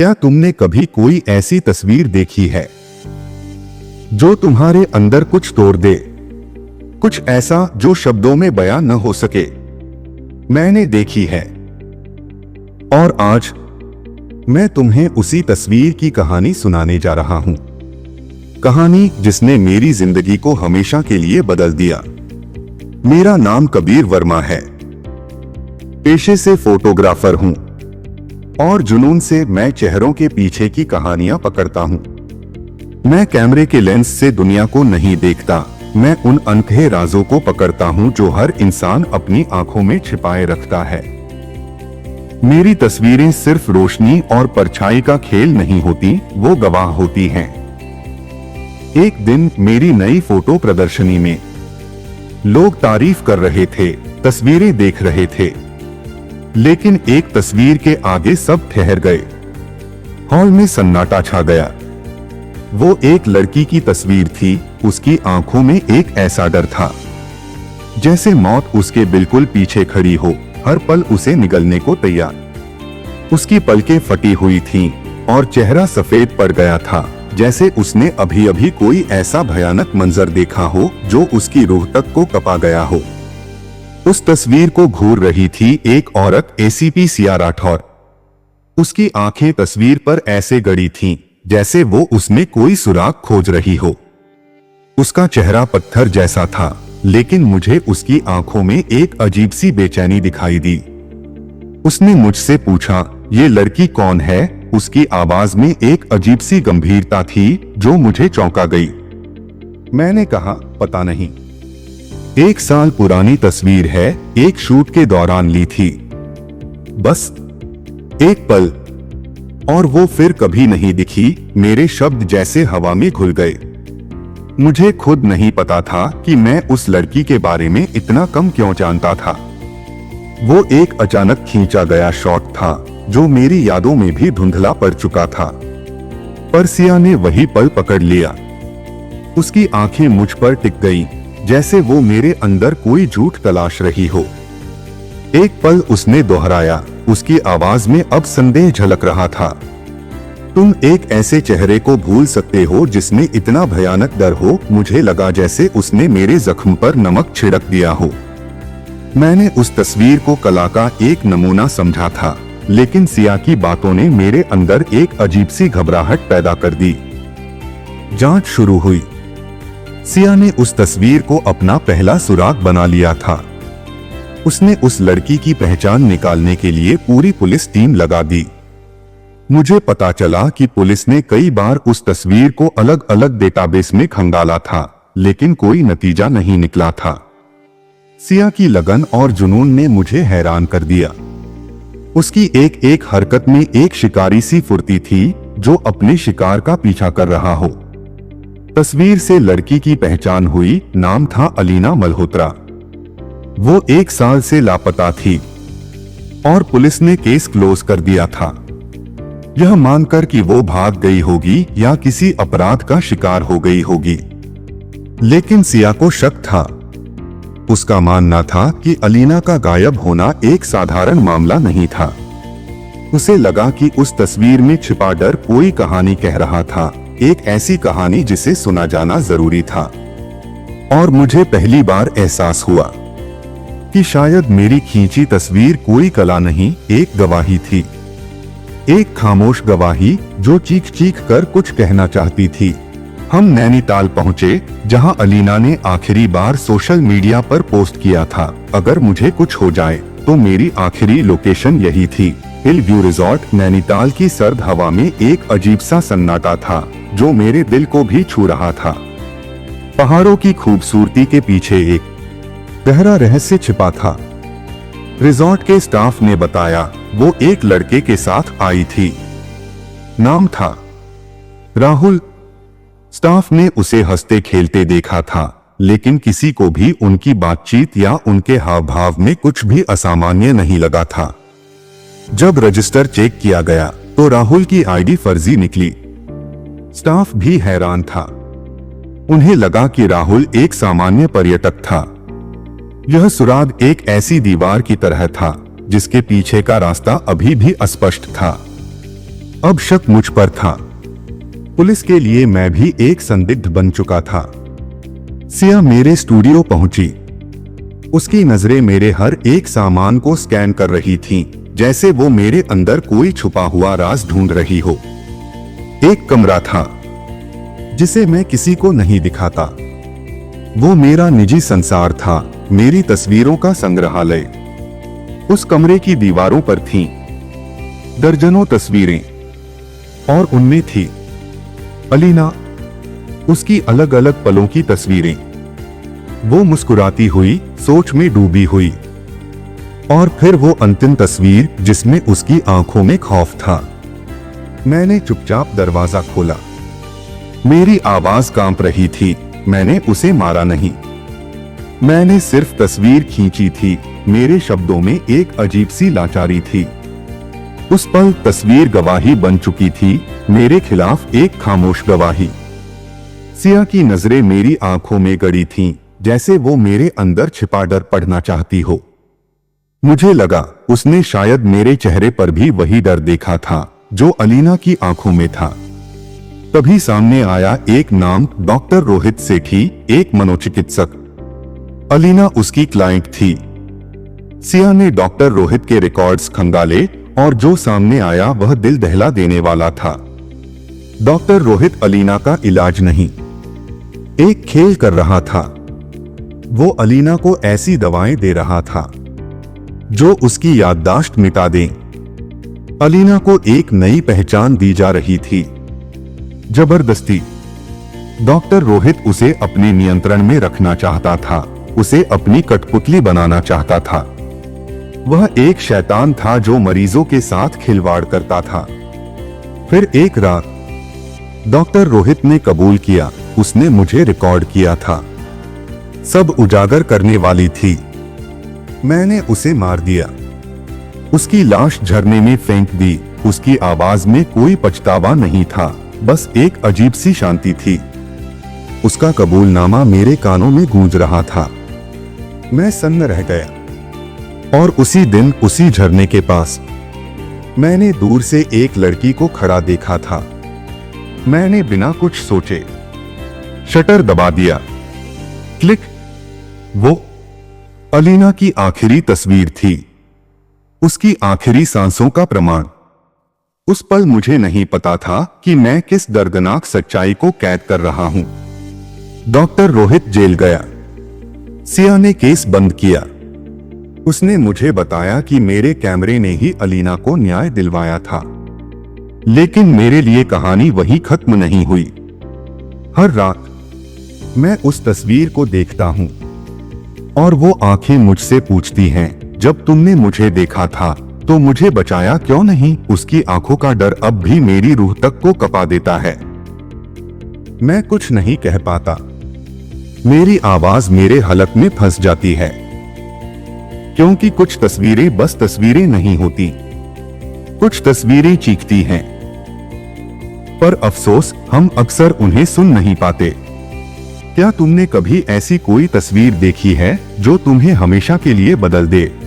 क्या तुमने कभी कोई ऐसी तस्वीर देखी है जो तुम्हारे अंदर कुछ तोड़ दे, कुछ ऐसा जो शब्दों में बयां न हो सके? मैंने देखी है, और आज मैं तुम्हें उसी तस्वीर की कहानी सुनाने जा रहा हूं। कहानी जिसने मेरी जिंदगी को हमेशा के लिए बदल दिया। मेरा नाम कबीर वर्मा है। पेशे से फोटोग्राफर हूं और जुनून से मैं चेहरों के पीछे की कहानियां पकड़ता हूं। मैं कैमरे के लेंस से दुनिया को नहीं देखता, मैं उन अनकहे राजों को पकड़ता हूं जो हर इंसान अपनी आंखों में छिपाए रखता है। मेरी तस्वीरें सिर्फ रोशनी और परछाई का खेल नहीं होती, वो गवाह होती हैं। एक दिन मेरी नई फोटो प्रदर्शनी में लोग तारीफ कर रहे थे, तस्वीरें देख रहे थे, लेकिन एक तस्वीर के आगे सब ठहर गए। हॉल में सन्नाटा छा गया। वो एक लड़की की तस्वीर थी। उसकी आंखों में एक ऐसा डर था जैसे मौत उसके बिल्कुल पीछे खड़ी हो, हर पल उसे निगलने को तैयार। उसकी पलकें फटी हुई थीं और चेहरा सफेद पड़ गया था, जैसे उसने अभी अभी कोई ऐसा भयानक मंजर देखा हो जो उसकी रूह तक को कपा गया हो। उस तस्वीर को घूर रही थी एक औरत, एसीपी सिया राठौर। उसकी आंखें तस्वीर पर ऐसे गड़ी थीं जैसे वो उसमें कोई सुराग खोज रही हो। उसका चेहरा पत्थर जैसा था, लेकिन मुझे उसकी आंखों में एक अजीब सी बेचैनी दिखाई दी। उसने मुझसे पूछा, ये लड़की कौन है? उसकी आवाज में एक अजीब सी गंभीरता थी जो मुझे चौंका गई। मैंने कहा, पता नहीं। 1 साल पुरानी तस्वीर है, एक शूट के दौरान ली थी। बस एक पल, और वो फिर कभी नहीं दिखी। मेरे शब्द जैसे हवा में घुल गए। मुझे खुद नहीं पता था कि मैं उस लड़की के बारे में इतना कम क्यों जानता था। वो एक अचानक खींचा गया शॉट था जो मेरी यादों में भी धुंधला पड़ चुका था, पर सिया ने वही पल पकड़ लिया। उसकी आंखें मुझ पर टिक गईं, जैसे वो मेरे अंदर कोई झूठ तलाश रही हो। एक पल उसने दोहराया, उसकी आवाज में अब संदेह झलक रहा था। तुम एक ऐसे चेहरे को भूल सकते हो जिसमें इतना भयानक डर हो। मुझे लगा जैसे उसने मेरे जख्म पर नमक छिड़क दिया हो। मैंने उस तस्वीर को कला का एक नमूना समझा था, लेकिन सिया की बातों ने मेरे अंदर एक अजीब सी घबराहट पैदा कर दी। जांच शुरू हुई। सिया ने उस तस्वीर को अपना पहला सुराग बना लिया था। उसने उस लड़की की पहचान निकालने के लिए पूरी पुलिस टीम लगा दी। मुझे पता चला कि पुलिस ने कई बार उस तस्वीर को अलग अलग डेटाबेस में खंगाला था, लेकिन कोई नतीजा नहीं निकला था। सिया की लगन और जुनून ने मुझे हैरान कर दिया। उसकी एक एक हरकत में एक शिकारी सी फुर्ती थी जो अपने शिकार का पीछा कर रहा हो। तस्वीर से लड़की की पहचान हुई। नाम था अलीना मल्होत्रा। वो 1 साल से लापता थी और पुलिस ने केस क्लोज कर दिया था, यह मानकर कि वो भाग गई होगी या किसी अपराध का शिकार हो गई होगी। लेकिन सिया को शक था। उसका मानना था कि अलीना का गायब होना एक साधारण मामला नहीं था। उसे लगा कि उस तस्वीर में छिपा डर कोई कहानी कह रहा था, एक ऐसी कहानी जिसे सुना जाना जरूरी था। और मुझे पहली बार एहसास हुआ कि शायद मेरी खींची तस्वीर कोई कला नहीं, एक गवाही थी। एक खामोश गवाही जो चीख चीख कर कुछ कहना चाहती थी। हम नैनीताल पहुंचे, जहां अलीना ने आखिरी बार सोशल मीडिया पर पोस्ट किया था, अगर मुझे कुछ हो जाए तो मेरी आखिरी लोकेशन यही थी। हिल व्यू रिजॉर्ट। नैनीताल की सर्द हवा में एक अजीब सा सन्नाटा था जो मेरे दिल को भी छू रहा था। पहाड़ों की खूबसूरती के पीछे एक गहरा रहस्य छिपा था। रिजॉर्ट के स्टाफ ने बताया वो एक लड़के के साथ आई थी। नाम था राहुल। स्टाफ ने उसे हंसते खेलते देखा था, लेकिन किसी को भी उनकी बातचीत या उनके हाव भाव में कुछ भी असामान्य नहीं लगा था। जब रजिस्टर चेक किया गया तो राहुल की आईडी फर्जी निकली। स्टाफ भी हैरान था। उन्हें लगा कि राहुल एक सामान्य पर्यटक था। यह सुराग एक ऐसी दीवार की तरह था जिसके पीछे का रास्ता अभी भी अस्पष्ट था। अब शक मुझ पर था। पुलिस के लिए मैं भी एक संदिग्ध बन चुका था। सिया मेरे स्टूडियो पहुंची। उसकी नजरें मेरे हर एक सामान को स्कैन कर रही थीं, जैसे वो मेरे अंदर कोई छुपा हुआ राज ढूंढ रही हो। एक कमरा था जिसे मैं किसी को नहीं दिखाता। वो मेरा निजी संसार था, मेरी तस्वीरों का संग्रहालय। उस कमरे की दीवारों पर थीं दर्जनों तस्वीरें और उनमें थी अलीना, उसकी अलग अलग पलों की तस्वीरें। वो मुस्कुराती हुई, सोच में डूबी हुई, और फिर वो अंतिम तस्वीर जिसमें उसकी आंखों में खौफ था। मैंने चुपचाप दरवाजा खोला। मेरी आवाज कांप रही थी। मैंने उसे मारा नहीं, मैंने सिर्फ तस्वीर खींची थी। मेरे शब्दों में एक अजीब सी लाचारी थी। उस पल तस्वीर गवाही बन चुकी थी, मेरे खिलाफ एक खामोश गवाही। सिया की नजरें मेरी आंखों में गड़ी थीं, जैसे वो मेरे अंदर छिपा डर पढ़ना चाहती हो। मुझे लगा उसने शायद मेरे चेहरे पर भी वही डर देखा था जो अलीना की आंखों में था। तभी सामने आया एक नाम, डॉक्टर रोहित सेठी, एक मनोचिकित्सक। अलीना उसकी क्लाइंट थी। सिया ने डॉक्टर रोहित के रिकॉर्ड्स खंगाले और जो सामने आया वह दिल दहला देने वाला था। डॉक्टर रोहित अलीना का इलाज नहीं, एक खेल कर रहा था। वो अलीना को ऐसी दवाएं दे रहा था जो उसकी याददाश्त मिटा दें। अलीना को एक नई पहचान दी जा रही थी, जबरदस्ती। डॉक्टर रोहित उसे अपने नियंत्रण में रखना चाहता था, उसे अपनी कठपुतली बनाना चाहता था। वह एक शैतान था जो मरीजों के साथ खिलवाड़ करता था। फिर एक रात डॉक्टर रोहित ने कबूल किया, उसने मुझे रिकॉर्ड किया था। सब उजागर करने वाली थी। मैंने उसे मार दिया, उसकी लाश झरने में फेंक दी। उसकी आवाज में कोई पछतावा नहीं था, बस एक अजीब सी शांति थी। उसका कबूलनामा मेरे कानों में गूंज रहा था। मैं सन्न रह गया। और उसी दिन उसी झरने के पास मैंने दूर से एक लड़की को खड़ा देखा था। मैंने बिना कुछ सोचे शटर दबा दिया। क्लिक। वो अलीना की आखिरी तस्वीर थी, उसकी आखिरी सांसों का प्रमाण। उस पल मुझे नहीं पता था कि मैं किस दर्दनाक सच्चाई को कैद कर रहा हूं। डॉक्टर रोहित जेल गया। सिया ने केस बंद किया। उसने मुझे बताया कि मेरे कैमरे ने ही अलीना को न्याय दिलवाया था। लेकिन मेरे लिए कहानी वहीं खत्म नहीं हुई। हर रात मैं उस तस्वीर को देखता हूं और वो आंखें मुझसे पूछती हैं, जब तुमने मुझे देखा था तो मुझे बचाया क्यों नहीं? उसकी आंखों का डर अब भी मेरी रूह तक को कपा देता है। मैं कुछ नहीं कह पाता। मेरी आवाज मेरे हलक में फंस जाती है, क्योंकि कुछ तस्वीरें बस तस्वीरें नहीं होती, कुछ तस्वीरें चीखती हैं। पर अफसोस हम अक्सर उन्हें सुन नहीं पाते। क्या तुमने कभी ऐसी कोई तस्वीर देखी है जो तुम्हें हमेशा के लिए बदल दे?